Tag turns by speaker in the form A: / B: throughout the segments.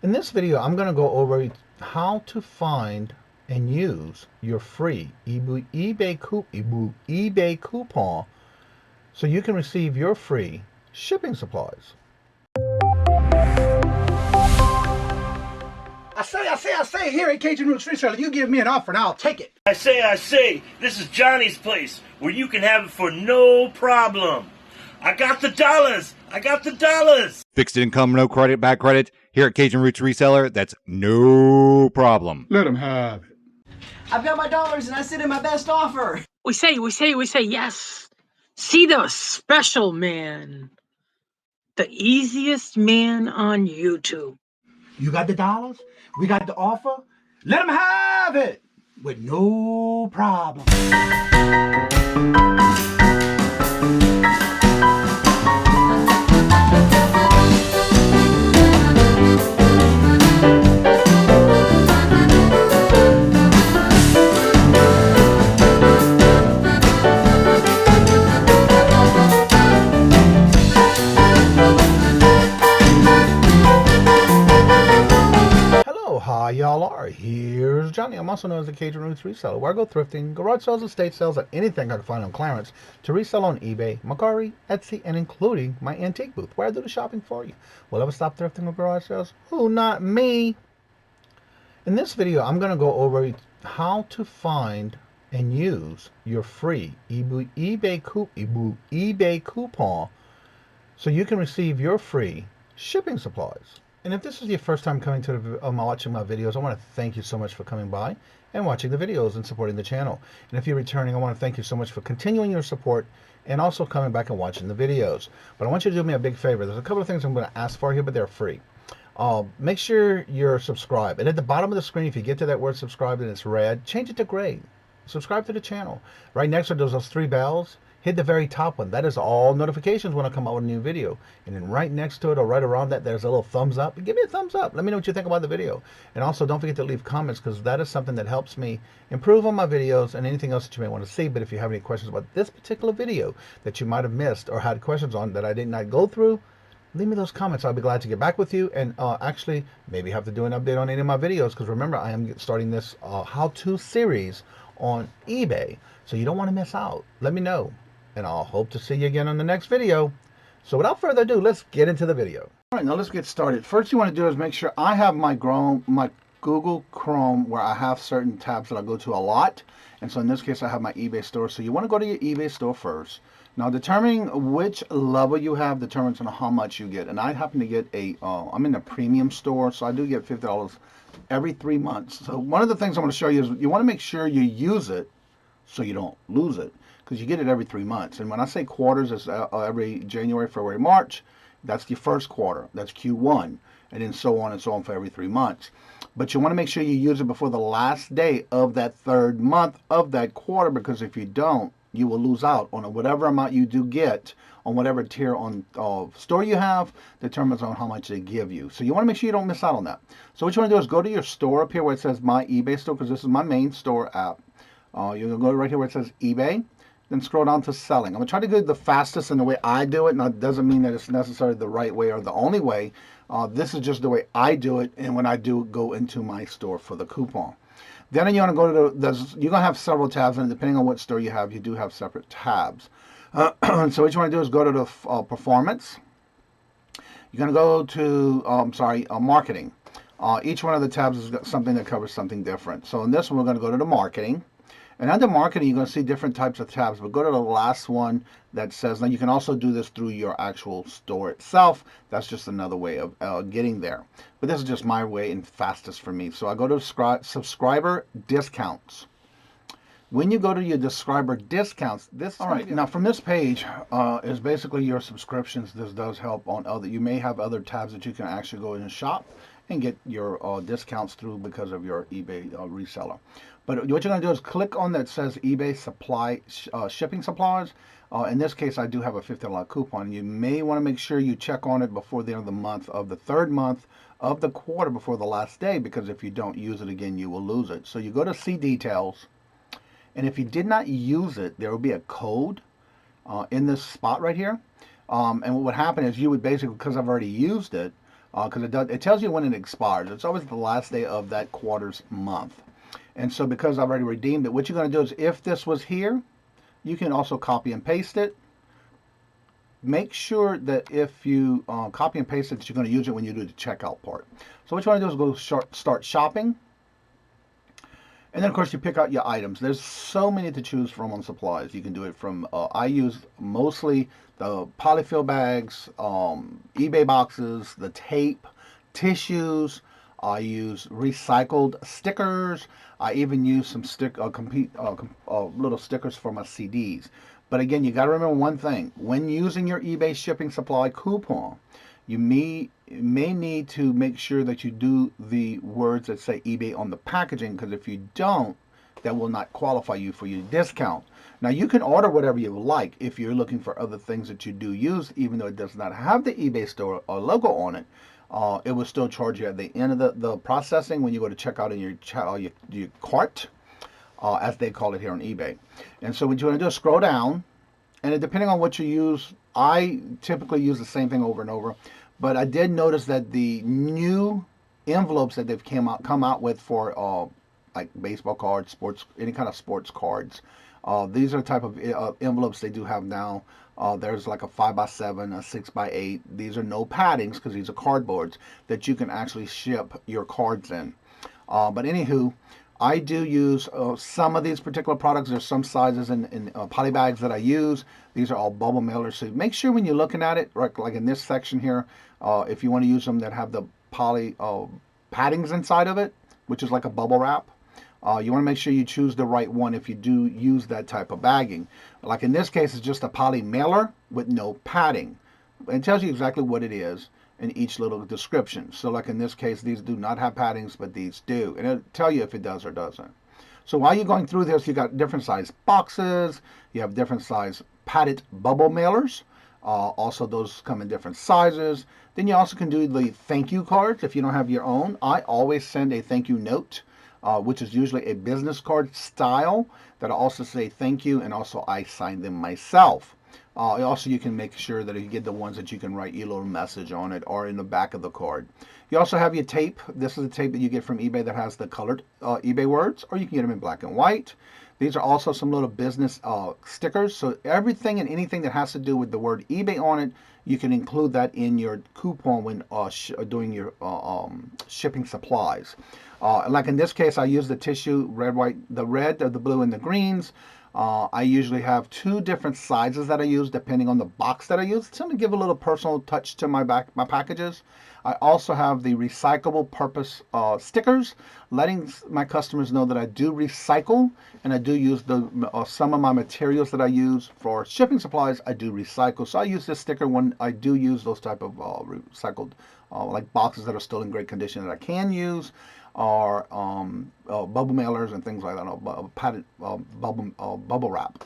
A: In this video, I'm going to go over how to find and use your free eBay coupon so you can receive your free shipping supplies.
B: I say, here at Kajun Reseller, you give me an offer and I'll take it.
C: I say, this is Johnny's place where you can have it for no problem. I got the dollars.
D: Fixed income, no credit, back credit. Here at Cajun Roots Reseller, that's no problem.
B: Let him have it.
E: I've got my dollars and I sit in my best offer.
F: We say, yes. See the special man. The easiest man on YouTube.
B: You got the dollars? We got the offer? Let him have it with no problem.
A: Hi, y'all are. Here's Johnny. I'm also known as the Cajun Roots Reseller, where I go thrifting, garage sales, estate sales, and anything I can find on clearance to resell on eBay, Mercari, Etsy, and including my antique booth, where I do the shopping for you. Will I ever stop thrifting or garage sales? Who, not me. In this video, I'm going to go over how to find and use your free eBay coupon so you can receive your free shipping supplies. And if this is your first time coming to watching my videos, I want to thank you so much for coming by and watching the videos and supporting the channel. And if you're returning, I want to thank you so much for continuing your support and also coming back and watching the videos. But I want you to do me a big favor. There's a couple of things I'm going to ask for here, but they're free. Make sure you're subscribed. And at the bottom of the screen, if you get to that word subscribe and it's red, change it to gray. Subscribe to the channel. Right next to those three bells, hit the very top one. That is all notifications when I come out with a new video. And then right next to it or right around that, there's a little thumbs up. Give me a thumbs up. Let me know what you think about the video. And also don't forget to leave comments, because that is something that helps me improve on my videos and anything else that you may want to see. But if you have any questions about this particular video that you might have missed or had questions on that I did not go through, leave me those comments. I'll be glad to get back with you and actually maybe have to do an update on any of my videos, because remember, I am starting this how-to series on eBay. So you don't want to miss out. Let me know. And I'll hope to see you again on the next video. So without further ado, let's get into the video. All right, now let's get started. First you want to do is make sure I have my Google Chrome, where I have certain tabs that I go to a lot. And so in this case, I have my eBay store. So you want to go to your eBay store first. Now determining which level you have determines on how much you get. And I happen to get I'm in the premium store, so I do get $50 every 3 months. So one of the things I want to show you is you want to make sure you use it so you don't lose it, because you get it every 3 months. And when I say quarters, it's every January, February, March. That's the first quarter. That's Q1. And then so on and so on for every 3 months. But you want to make sure you use it before the last day of that third month of that quarter, because if you don't, you will lose out on whatever amount you do get on whatever tier on store you have, determines on how much they give you. So you want to make sure you don't miss out on that. So what you want to do is go to your store up here where it says My eBay Store, because this is my main store app. You're going to go right here where it says eBay. Then scroll down to selling. I'm going to try to do the fastest in the way I do it. Now, it doesn't mean that it's necessarily the right way or the only way. This is just the way I do it, and when I do go into my store for the coupon. Then you want to go to you're going to have several tabs, and depending on what store you have, you do have separate tabs. So what you want to do is go to the performance. You're going to go to, marketing. Each one of the tabs has got something that covers something different. So in this one, we're going to go to the marketing. And under marketing, you're going to see different types of tabs. But go to the last one that says, now you can also do this through your actual store itself. That's just another way of getting there. But this is just my way and fastest for me. So I go to subscriber discounts. When you go to your subscriber discounts, all right, now from this page is basically your subscriptions. This does help on other, you may have other tabs that you can actually go in and shop and get your discounts through because of your eBay reseller. But what you're going to do is click on that says eBay shipping supplies. In this case, I do have a $50 coupon. You may want to make sure you check on it before the end of the month of the third month of the quarter before the last day, because if you don't use it again, you will lose it. So you go to see details, and if you did not use it, there will be a code in this spot right here. And what would happen is you would basically, because I've already used it, because it tells you when it expires. It's always the last day of that quarter's month. And so because I've already redeemed it, what you're going to do is if this was here, you can also copy and paste it. Make sure that if you copy and paste it, that you're going to use it when you do the checkout part. So what you want to do is go start shopping. And then, of course, you pick out your items. There's so many to choose from on supplies. You can do it from, I use mostly the polyfill bags, eBay boxes, the tape, tissues. I use recycled stickers. I even use some little stickers for my CDs. But again, you got to remember one thing. When using your eBay shipping supply coupon, you may need to make sure that you do the words that say eBay on the packaging, because if you don't, that will not qualify you for your discount. Now, you can order whatever you like if you're looking for other things that you do use, even though it does not have the eBay store or logo on it. It will still charge you at the end of the processing when you go to check out in your cart, as they call it here on eBay. And so what you want to do is scroll down, and depending on what you use, I typically use the same thing over and over. But I did notice that the new envelopes that they've come out with for like baseball cards, sports, any kind of sports cards, these are the type of envelopes they do have now. There's like a 5x7, a 6x8. These are no paddings because these are cardboards that you can actually ship your cards in. But anywho, I do use some of these particular products. There's some sizes in poly bags that I use. These are all bubble mailers. So make sure when you're looking at it, like in this section here, if you want to use them that have the poly paddings inside of it, which is like a bubble wrap, you want to make sure you choose the right one if you do use that type of bagging. Like in this case, it's just a poly mailer with no padding. It tells you exactly what it is in each little description. So like in this case, these do not have paddings, but these do. And it'll tell you if it does or doesn't. So while you're going through this, you got different size boxes. You have different size padded bubble mailers. Also, those come in different sizes. Then you also can do the thank you cards if you don't have your own. I always send a thank you note, which is usually a business card style that I also say thank you, and also I sign them myself. Also, you can make sure that you get the ones that you can write your little message on it or in the back of the card. You also have your tape. This is the tape that you get from eBay that has the colored eBay words, or you can get them in black and white. These are also some little business stickers. So everything and anything that has to do with the word eBay on it, you can include that in your coupon when doing your shipping supplies. Like in this case, I use the tissue, the red, the blue, and the greens. I usually have 2 different sizes that I use depending on the box that I use. It's to give a little personal touch to my packages. I also have the recyclable purpose stickers, letting my customers know that I do recycle, and I do use some of my materials that I use for shipping supplies. I do recycle, so I use this sticker when I do use those type of recycled like boxes that are still in great condition that I can use, or bubble mailers and things like that, padded bubble wrap.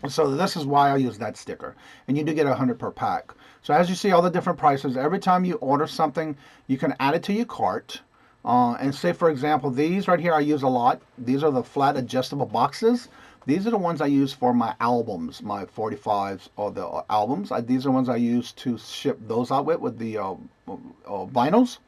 A: So this is why I use that sticker. And you do get 100 per pack. So as you see all the different prices, every time you order something, you can add it to your cart. And say, for example, these right here I use a lot. These are the flat adjustable boxes. These are the ones I use for my albums, my 45s or the albums. These are ones I use to ship those out with the vinyls.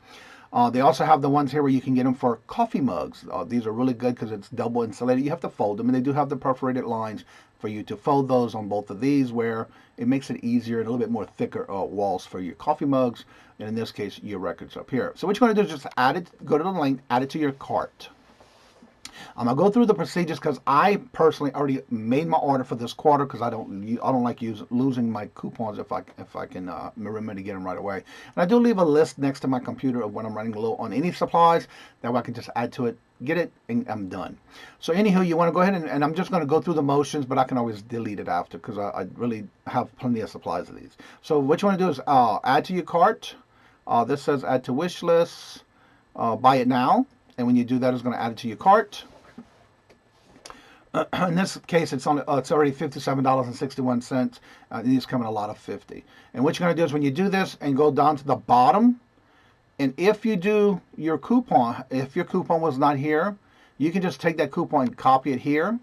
A: They also have the ones here where you can get them for coffee mugs. These are really good because it's double insulated. You have to fold them, and they do have the perforated lines for you to fold those on both of these, where it makes it easier and a little bit more thicker walls for your coffee mugs, and in this case, your records up here. So what you want to do is just add it, go to the link, add it to your cart. I'm gonna go through the procedures because I personally already made my order for this quarter because I don't like losing my coupons if I can remember to get them right away. And I do leave a list next to my computer of when I'm running low on any supplies. That way I can just add to it, get it, and I'm done. So anywho, you want to go ahead and I'm just going to go through the motions, but I can always delete it after because I really have plenty of supplies of these. So what you want to do is add to your cart. This says add to wish list. Buy it now. And when you do that, it's going to add it to your cart. In this case, it's already $57.61. These come in a lot of 50. And what you're going to do is when you do this and go down to the bottom, and if you do your coupon, if your coupon was not here, you can just take that coupon and copy it here.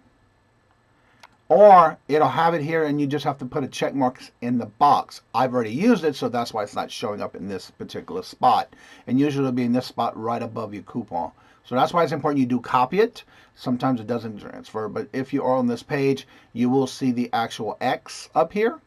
A: or it'll have it here and you just have to put a check mark in the box. I've already used it, so that's why it's not showing up in this particular spot. And usually it'll be in this spot right above your coupon. So that's why it's important you do copy it. Sometimes it doesn't transfer, but if you are on this page, you will see the actual X up here.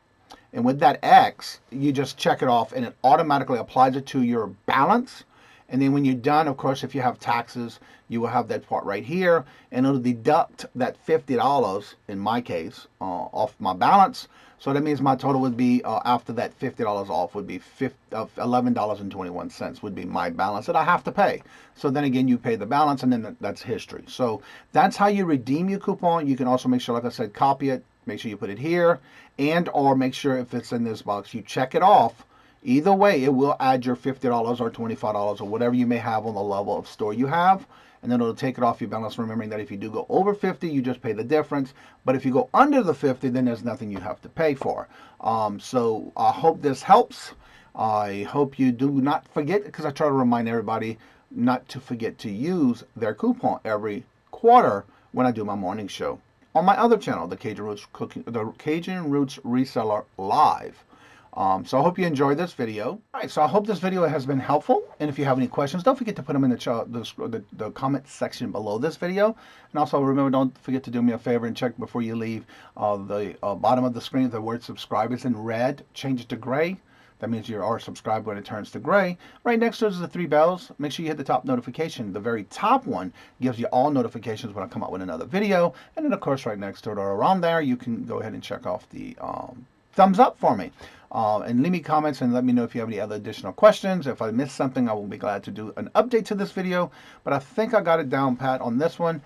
A: And with that X, you just check it off and it automatically applies it to your balance. And then when you're done, of course, if you have taxes, you will have that part right here, and it'll deduct that $50, in my case, off my balance. So that means my total would be, after that $50 off, would be $11.21 would be my balance that I have to pay. So then again, you pay the balance, and then that's history. So that's how you redeem your coupon. You can also make sure, like I said, copy it, make sure you put it here, and or make sure if it's in this box, you check it off. Either way, it will add your $50 or $25 or whatever you may have on the level of store you have, and then it'll take it off your balance, remembering that if you do go over 50, you just pay the difference. But if you go under the 50, then there's nothing you have to pay for. So I hope this helps. I hope you do not forget, because I try to remind everybody not to forget to use their coupon every quarter when I do my morning show on my other channel, the Kajun Roots Reseller Live. So I hope you enjoyed this video. All right, so I hope this video has been helpful. And if you have any questions, don't forget to put them in the comment section below this video. And also remember, don't forget to do me a favor and check before you leave the bottom of the screen. The word subscribe is in red. Change it to gray. That means you are subscribed when it turns to gray. Right next to it is the 3 bells. Make sure you hit the top notification. The very top one gives you all notifications when I come out with another video. And then, of course, right next to it or around there, you can go ahead and check off the thumbs up for me. And leave me comments and let me know if you have any other additional questions. If I missed something, I will be glad to do an update to this video. But I think I got it down pat on this one.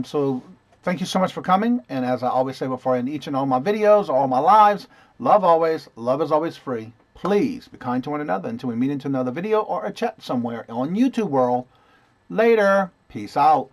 A: So thank you so much for coming. And as I always say before I end each and all my videos, all my lives, love always, love is always free. Please be kind to one another until we meet into another video or a chat somewhere on YouTube world. Later. Peace out.